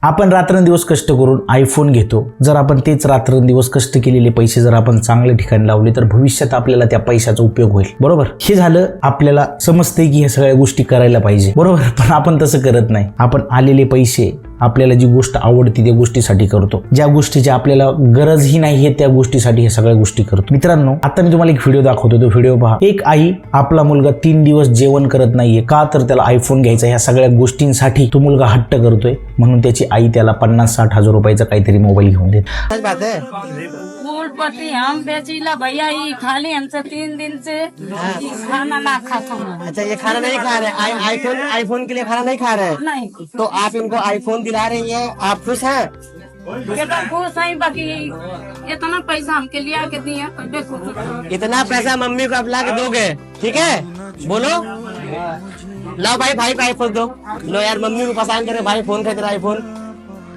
आपण रात्रंदिवस कष्ट करून आयफोन घेतो. जर आपण तेच रात्रंदिवस कष्ट केलेले पैसे जर आपण चांगल्या ठिकाणी लावले तर भविष्यात आपल्याला त्या पैशाचा उपयोग होईल. बरोबर, हे झालं आपल्याला समजते की हे सगळ्या गोष्टी करायला पाहिजे. बरोबर, पण आपण तसं करत नाही. आपण आलेले पैसे आपल्याला जी गोष्ट आवडती त्या गोष्टीसाठी करतो, ज्या गोष्टीची आपल्याला गरजही नाहीये त्या गोष्टीसाठी हे सगळ्या गोष्टी करतो. मित्रांनो, आता मी तुम्हाला एक व्हिडिओ दाखवतो, तो व्हिडिओ पहा. एक आई आपला मुलगा 3 दिवस जेवण करत नाहीये का, तर त्याला आयफोन घ्यायचा. ह्या सगळ्या गोष्टींसाठी तो मुलगा हट्ट करतोय म्हणून त्याची आई त्याला 50-60 हजार रुपयाचा काहीतरी मोबाईल घेऊन देते. पट्टी हम बेचीला भैया ये खाली हमसे 3 दिन से खाना ना खाता हूँ। अच्छा, ये खाना नहीं खा रहे, आईफोन के लिए खाना नहीं खा रहे हैं? नहीं, तो आप इनको आईफोन दिला रही हैं, आप खुश हैं? ये तो खुश है, बाकी इतना पैसा हमके लिया के दिए। इतना पैसा मम्मी को आप ला के दोगे? ठीक है, बोलो। लाओ भाई को आईफोन दो। लो यार, मम्मी को पसंद करे भाई, फोन खरीद रहा आईफोन।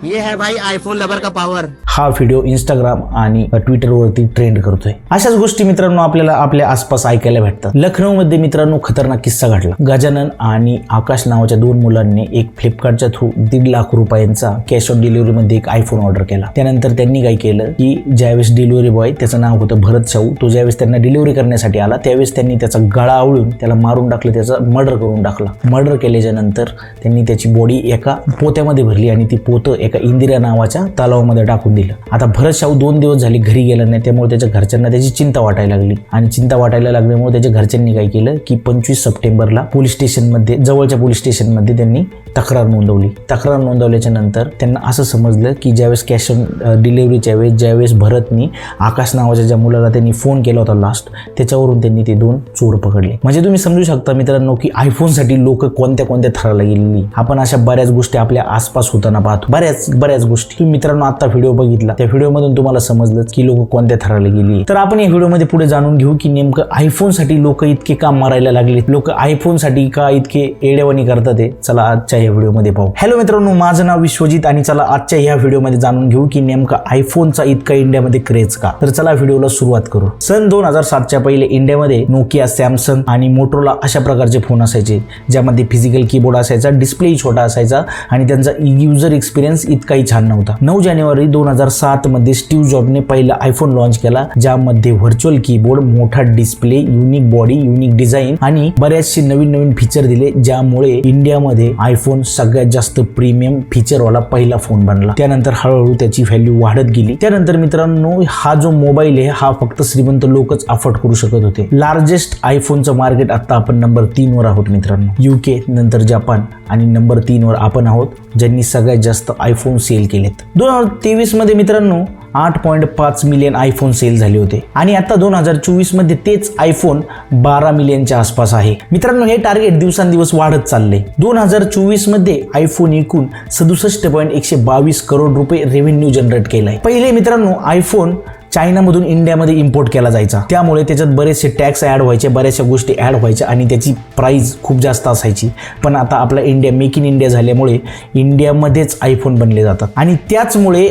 ये है भाई आईफोन लवर का पावर. हा व्हिडिओ इंस्टाग्राम आणि ट्विटरवरती ट्रेंड करतोय. अशाच गोष्टी मित्रांनो आपल्याला आपल्या आसपास ऐकायला भेटतात. लखनौमध्ये मित्रांनो खतरनाक किस्सा घडला. गजानन आणि आकाश नावाच्या 2 मुलांनी एक फ्लिपकार्टच्या थ्रू 1.5 लाख रुपयांचा कॅश ऑन डिलिव्हरी मध्ये एक आयफोन ऑर्डर केला. त्यानंतर त्यांनी काय केलं की ज्यावेळेस डिलिव्हरी बॉय, त्याचं नाव होतं भरत शाहू, तो ज्यावेळेस त्यांना डिलिव्हरी करण्यासाठी आला त्यावेळेस त्यांनी त्याचा गळा आवळून त्याला मारून टाकलं, त्याचा मर्डर करून टाकला. मर्डर केल्याच्या नंतर त्यांनी त्याची बॉडी एका पोत्यामध्ये भरली आणि ती पोतं एका इंदिरा नावाच्या तलावामध्ये टाकून दिलं. आता भरत शाहू 2 दिवस झाले घरी गेला नाही, त्यामुळे त्याच्या घरच्यांना त्याची चिंता वाटायला लागली आणि चिंता वाटायला लागल्यामुळे त्याच्या घरच्यांनी काय केलं की 25 सप्टेंबरला पोलीस स्टेशनमध्ये, जवळच्या पोलीस स्टेशनमध्ये त्यांनी तक्रार नोंदवली. तक्रार नोंदवल्याच्या नंतर त्यांना असं समजलं की ज्यावेळेस कॅश ऑन डिलिव्हरीच्या वेळेस ज्यावेळेस भरतनी आकाश नावाच्या ज्या मुलाला त्यांनी फोन केला होता लास्ट, त्याच्यावरून त्यांनी ते 2 चोर पकडले. म्हणजे तुम्ही समजू शकता मित्रांनो की आयफोनसाठी लोक कोणत्या थराला गेलेली. आपण अशा बऱ्याच गोष्टी आपल्या आसपास होताना पाहतो, बऱ्याच गोष्टी. तुम्ही मित्रांनो आता व्हिडिओ बघितला, त्या व्हिडिओमधून तुम्हाला समजलं की लोक कोणत्या थराला गेली. तर आपण या व्हिडिओमध्ये पुढे जाणून घेऊ की नेमकं आयफोनसाठी लोक इतके का मारायला लागले, लोक आयफोनसाठी का इतके एडेवाणी करतात ते. चला आजच्या या व्हिडिओमध्ये पाहू. हॅलो मित्रांनो, माझं नाव विश्वजित आणि चला आजच्या या व्हिडिओमध्ये जाणून घेऊ की नेमका आयफोनचा इतका इंडियामध्ये क्रेज का. तर चला व्हिडिओला सुरुवात करू. सन 2007च्या पहिले इंडियामध्ये नोकिया, सॅमसंग आणि मोटोरोला अशा प्रकारचे फोन असायचे, ज्यामध्ये फिजिकल कीबोर्ड असायचा, डिस्प्ले छोटा असायचा आणि त्यांचा युजर एक्सपिरियन्स इतकाही छान नव्हता. 9 जानेवारी 2007 मध्ये स्टीव्ह जॉबने पहिला आयफोन लॉन्च केला, ज्यामध्ये व्हर्च्युअल कीबोर्ड, मोठा display, unique body, unique design आणि बरेचसे नवीन फीचर दिले, ज्यामुळे इंडियामध्ये आयफोन सगळ्यात जास्त प्रीमियम फीचरवाला पहिला फोन बनला. त्यानंतर हळूहळू त्याची व्हॅल्यू वाढत गेली. त्यानंतर मित्रांनो हा जो मोबाईल आहे हा फक्त श्रीमंत लोकच अफोर्ड करू शकत होते. लार्जेस्ट आयफोनचं मार्केट आता आपण नंबर 3 वर आहोत मित्रांनो. UK, नंतर जपान आणि नंबर 3 वर आपण आहोत, ज्यांनी सगळ्यात जास्त आयफोन सेल केलेत. 2023 मध्ये मित्रांनो 8.5 मिलियन आयफोन सेल झाले होते आणि आता 2024 मध्ये तेच आयफोन 12 मिलियनच्या आसपास आहे. मित्रांनो हे टार्गेट दिवसांदिवस वाढत चाललंय. 2024 मध्ये आयफोन एकूण 67.122 करोड रुपये रेव्हेन्यू जनरेट केलाय. पहिले मित्रांनो आयफोन चायनामधून इंडियामध्ये इम्पोर्ट केला जायचा, त्यामुळे त्याच्यात बरेचसे टॅक्स ॲड व्हायचे, बऱ्याचशा गोष्टी ॲड व्हायच्या आणि त्याची प्राइस खूप जास्त असायची. पण आता आपला इंडिया मेक इन इंडिया झाल्यामुळे इंडियामध्येच आयफोन बनले जातात आणि त्याचमुळे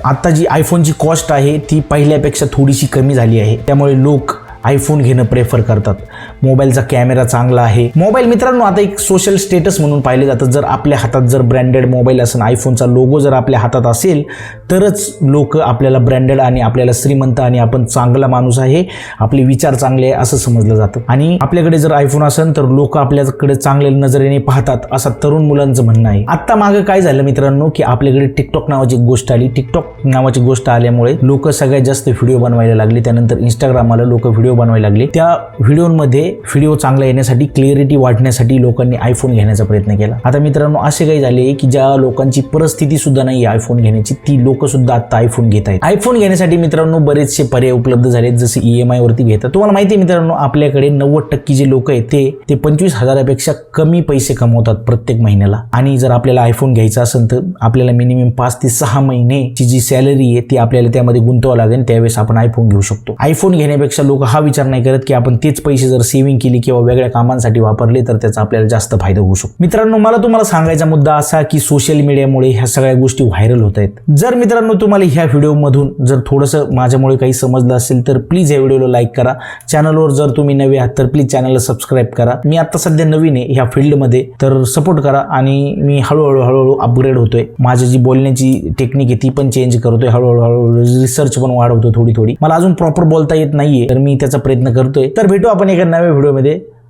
आता जी आयफोनची कॉस्ट आहे ती पहिल्यापेक्षा थोडीशी कमी झाली आहे. त्यामुळे लोक आयफोन घेणं प्रेफर करतात. मोबाईलचा कॅमेरा चांगला आहे. मोबाईल मित्रांनो आता एक सोशल स्टेटस म्हणून पाहिले जातं. जर आपल्या हातात जर ब्रँडेड मोबाईल असेल, आयफोनचा लोगो जर आपल्या हातात असेल तरच लोक आपल्याला ब्रँडेड आणि आपल्याला श्रीमंत आणि आपण चांगला माणूस आहे, आपले विचार चांगले आहे असं समजलं जातं. आणि आपल्याकडे जर आयफोन असेल तर लोक आपल्याकडे चांगल्या नजरेने पाहतात असं तरुण मुलांचं म्हणणं आहे. आता मागे काय झालं मित्रांनो की आपल्याकडे टिकटॉक नावाची गोष्ट आली. टिकटॉक नावाची गोष्ट आल्यामुळे लोक सगळ्यात जास्त व्हिडिओ बनवायला लागले. त्यानंतर इंस्टाग्राम आलं, लोक व्हिडिओ बनवायला लागले. त्या व्हिडिओमध्ये व्हिडिओ चांगला येण्यासाठी, क्लिअरिटी वाढण्यासाठी लोकांनी आयफोन घेण्याचा प्रयत्न केला. आता मित्रांनो असे काही झाले की ज्या लोकांची परिस्थिती सुद्धा नाही आयफोन घेण्याची, ती लोक सुद्धा आता आयफोन घेत आहेत. आयफोन घेण्यासाठी मित्रांनो बरेचसे पर्याय उपलब्ध झालेत, जसे EMI वरती घेतात. तुम्हाला माहिती आहे मित्रांनो आपल्याकडे 90% जे लोक आहेत ते 25,000पेक्षा कमी पैसे कमवतात प्रत्येक महिन्याला. आणि जर आपल्याला आयफोन घ्यायचा असेल तर आपल्याला मिनिमम 5 ते 6 महिन्याची जी सॅलरी आहे ती आपल्याला त्यामध्ये गुंतवावं लागेल, त्यावेळेस आपण आयफोन घेऊ शकतो. आयफोन घेण्यापेक्षा लोक हा विचार नाही करत की आपण तेच पैसे जर सेव्हिंग केली किंवा वेगळ्या कामांसाठी वापरले तर त्याचा आपल्याला जास्त फायदा होऊ शकतो. मित्रांनो, मला तुम्हाला सांगायचा मुद्दा असा की सोशल मीडियामुळे ह्या सगळ्या गोष्टी व्हायरल होत आहेत. जर मित्रांनो तुम्हाला ह्या व्हिडिओमधून जर थोडंसं माझ्यामुळे काही समजलं असेल तर प्लीज या व्हिडिओला लाईक करा. चॅनलवर जर तुम्ही नवे आहात तर प्लीज चॅनलला सबस्क्राईब करा. मी आता सध्या नवीन आहे ह्या फील्डमध्ये, तर सपोर्ट करा. आणि मी हळूहळू अपग्रेड होतोय. माझी जी बोलण्याची टेक्निक आहे ती पण चेंज करतोय हळूहळू. रिसर्च पण वाढवतो थोडी. मला अजून प्रॉपर बोलता येत नाहीये, तर मी त्याचा प्रयत्न करतोय. तर भेटू आपण एका नव्या व्हिडिओमध्ये.